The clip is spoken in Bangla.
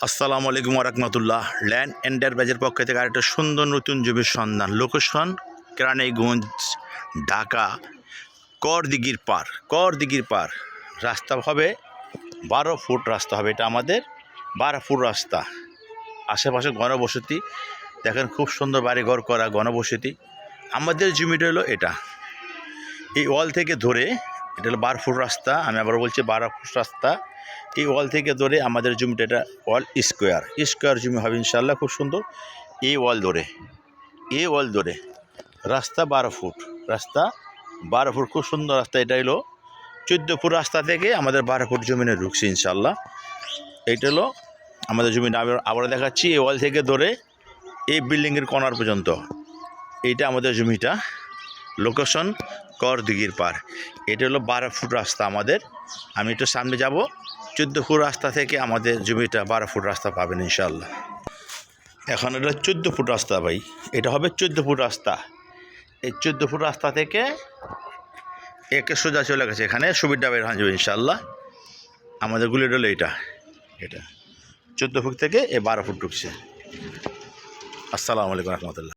আসসালামু আলাইকুম ওয়া ল্যান্ড এন্টারপ্রাইজের পক্ষ থেকে আরেকটা সুন্দর নতুন জমির সন্ধান। লোকেশন কেরানীগঞ্জ, ঢাকা, করদিঘির পার। রাস্তা হবে 12 ফুট রাস্তা হবে, এটা আমাদের 12 ফুট রাস্তা। আশেপাশে ঘনবসতি দেখেন, খুব সুন্দর বাড়িঘর করা ঘনবসতি। আমাদের জমিটা হলো এটা, এই ওয়াল থেকে ধরে, এটা হলো 12 ফুট রাস্তা। আমি আবার বলছি 12 ফুট রাস্তা। এই ওয়াল থেকে ধরে আমাদের জমিটা, এটা ওয়াল স্কোয়ার জমি হবে ইনশাল্লাহ, খুব সুন্দর। এই ওয়াল ধরে রাস্তা 12 ফুট, খুব সুন্দর রাস্তা। এটা হলো 14 ফুট রাস্তা থেকে আমাদের 12 ফুট জমিনে ঢুকছে ইনশাল্লাহ। এইটা হলো আমাদের জমিটা। আমি আবার দেখাচ্ছি, এই ওয়াল থেকে ধরে এই বিল্ডিংয়ের কর্নার পর্যন্ত এইটা আমাদের জমিটা। লোকেশন করদিঘির পার। এটা হলো 12 ফুট রাস্তা আমাদের। আমি একটু সামনে যাব, 14 ফুট রাস্তা থেকে আমাদের জমিটা 12 ফুট রাস্তা পাবেন ইনশাল্লাহ। এখন এটা 14 ফুট রাস্তা ভাই, এটা হবে 14 ফুট রাস্তা। এই 14 ফুট রাস্তা থেকে একে সোজা চলে গেছে, এখানে সুবিধা বের হয়ে যাবে ইনশাল্লাহ। আমাদের গুলিটা হলো এটা 14 ফুট থেকে 12 ফুট ঢুকছে। আসসালামু আলাইকুম রহমতুল্লাহ।